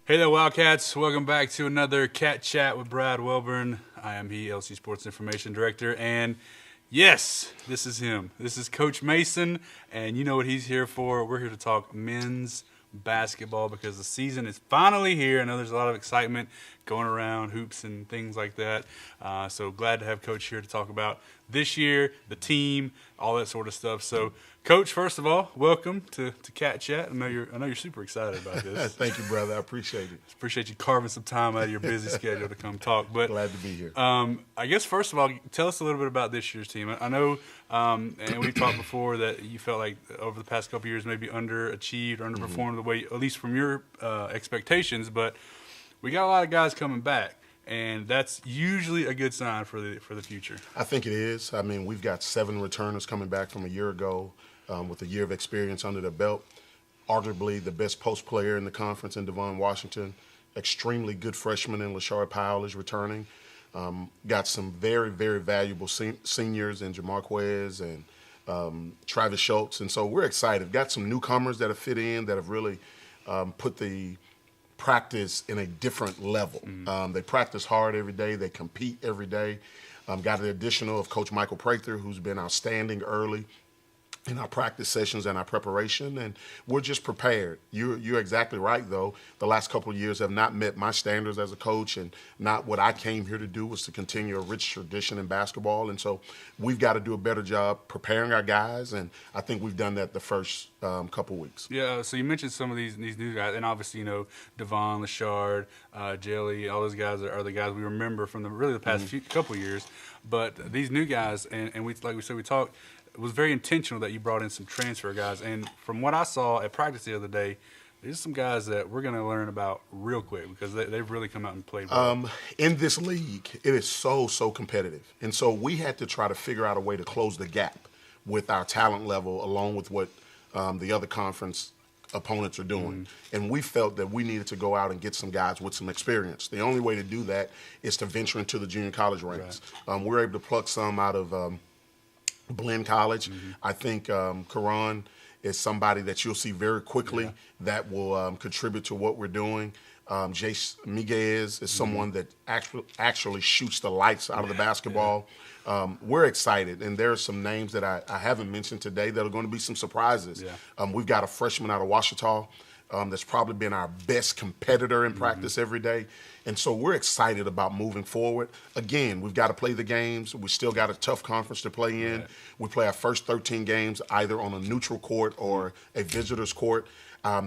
Hey there, Wildcats. Welcome back to another Cat Chat with Brad Welburn. I am he, LC Sports Information Director, and yes, this is him. This is Coach Mason, and you know what he's here for. We're here to talk men's basketball because the season is finally here. I know there's a lot of excitement going around, hoops and things like that. So glad to have Coach here to talk about this year, the team, all that sort of stuff. So, Coach, first of all, welcome to Cat Chat. I know you're super excited about this. Thank you, brother. I appreciate it. Appreciate you carving some time out of your busy schedule to come talk. But glad to be here. I guess first of all, tell us a little bit about this year's team. I know, and we've talked before that you felt like over the past couple of years maybe underachieved or underperformed the way, at least from your expectations. But we got a lot of guys coming back, and that's usually a good sign for the future. I think it is. I mean, we've got 7 returners coming back from a year ago with a year of experience under their belt. Arguably the best post player in the conference in Devon Washington. Extremely good freshman in LaShard Powell is returning. Got some very, very valuable seniors in Jamarquez and Travis Schultz. And so we're excited. Got some newcomers that have fit in, that have really put the practice in a different level. They practice hard every day. They compete every day. Got an additional of Coach Michael Prather, who's been outstanding early in our practice sessions and our preparation, and we're just prepared. You're exactly right, though. The last couple of years have not met my standards as a coach, and not what I came here to do was to continue a rich tradition in basketball. And so we've got to do a better job preparing our guys, and I think we've done that the first couple weeks. Yeah, so you mentioned some of these new guys, and obviously, you know, Devon, LaShard, Jelly, all those guys are the guys we remember from the past couple of years. But these new guys, and we, like we said, we talked, it was very intentional that you brought in some transfer guys. And from what I saw at practice the other day, there's some guys that we're going to learn about real quick because they've really come out and played well. In this league, it is so competitive. And so we had to try to figure out a way to close the gap with our talent level along with what the other conference opponents are doing. And we felt that we needed to go out and get some guys with some experience. The only way to do that is to venture into the junior college ranks. Right. We're able to pluck some out of Blinn College. I think Karan is somebody that you'll see very quickly that will contribute to what we're doing. Jace Miguez is someone that actually shoots the lights out of the basketball. We're excited, and there are some names that I haven't mentioned today that are going to be some surprises. We've got a freshman out of Ouachita that's probably been our best competitor in practice every day. And so we're excited about moving forward. Again, we've got to play the games. We still got a tough conference to play in. Right. We play our first 13 games either on a neutral court or a visitor's court.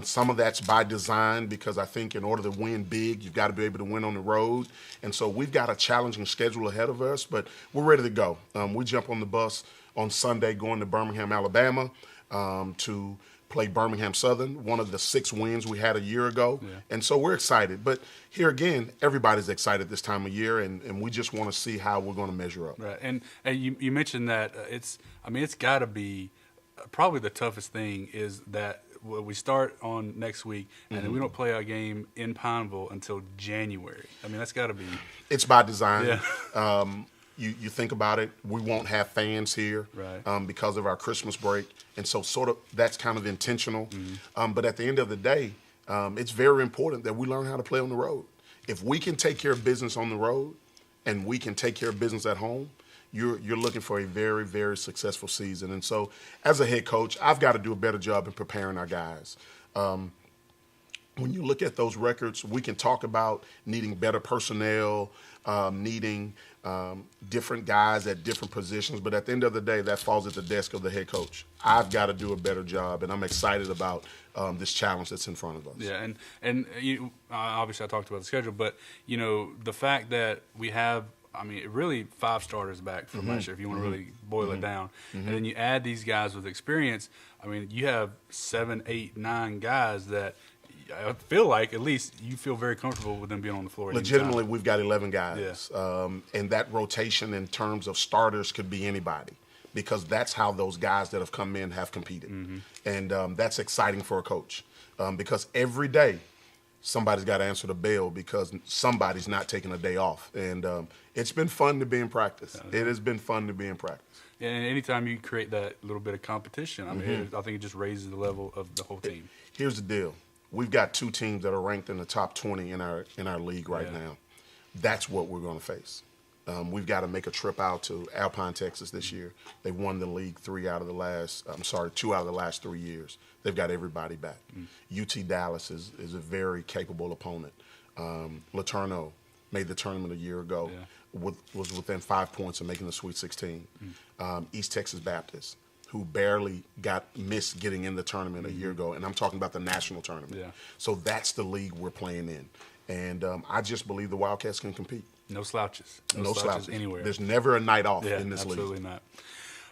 Some of that's by design because I think in order to win big, you've got to be able to win on the road. And so we've got a challenging schedule ahead of us, but we're ready to go. We jump on the bus on Sunday going to Birmingham, Alabama to play Birmingham Southern, one of the 6 wins we had a year ago. And so we're excited. But here again, everybody's excited this time of year, and we just want to see how we're going to measure up. Right. And you mentioned that it's got to be probably the toughest thing is that we start on next week, and then we don't play a game in Pineville until January. I mean, that's got to be – It's by design. You think about it, we won't have fans here because of our Christmas break. And so sort of that's kind of intentional. But at the end of the day, it's very important that we learn how to play on the road. If we can take care of business on the road and we can take care of business at home, you're looking for a very, very successful season. And so as a head coach, I've got to do a better job in preparing our guys. When you look at those records, we can talk about needing better personnel, needing different guys at different positions, but at the end of the day, that falls at the desk of the head coach. I've got to do a better job, and I'm excited about this challenge that's in front of us. Yeah, and you, obviously I talked about the schedule, but you know the fact that we have, I mean, really 5 starters back from last year, if you want to really boil it down, and then you add these guys with experience. I mean, you have 7, 8, 9 guys that I feel like at least you feel very comfortable with them being on the floor. Legitimately, we've got 11 guys. And that rotation in terms of starters could be anybody because that's how those guys that have come in have competed. And that's exciting for a coach because every day somebody's got to answer the bell because somebody's not taking a day off. And it's been fun to be in practice. It has been fun to be in practice. And anytime you create that little bit of competition, I mean, I think it just raises the level of the whole team. Here's the deal. we've got 2 teams that are ranked in the top 20 in our league right now. That's what we're going to face. We've got to make a trip out to Alpine, Texas this year. They've won the league 2 out of the last 3 years. They've got everybody back. UT Dallas is a very capable opponent. Laterno made the tournament a year ago. Was within 5 points of making the Sweet 16. East Texas Baptist, who barely missed getting in the tournament a year ago, and I'm talking about the national tournament. So that's the league we're playing in. And I just believe the Wildcats can compete. No slouches. No slouches anywhere. There's never a night off in this league. Absolutely not.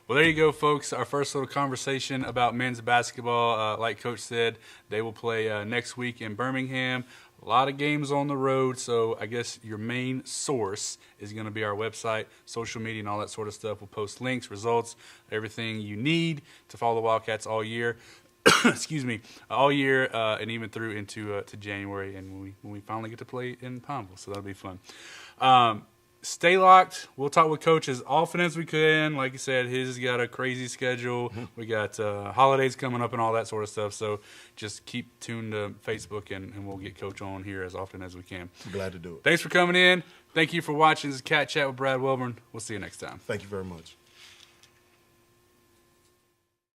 Well, there you go, folks. Our first little conversation about men's basketball. Like Coach said, they will play next week in Birmingham. A lot of games on the road, so I guess your main source is going to be our website, social media, and all that sort of stuff. We'll post links, results, everything you need to follow the Wildcats all year. Excuse me, all year and even through into to January, and when we finally get to play in Pineville, so that'll be fun. Stay locked. We'll talk with Coach as often as we can. Like you said, his got a crazy schedule. We got holidays coming up and all that sort of stuff. So just keep tuned to Facebook, and we'll get Coach on here as often as we can. Glad to do it. Thanks for coming in. Thank you for watching. This is Cat Chat with Brad Welburn. We'll see you next time. Thank you very much.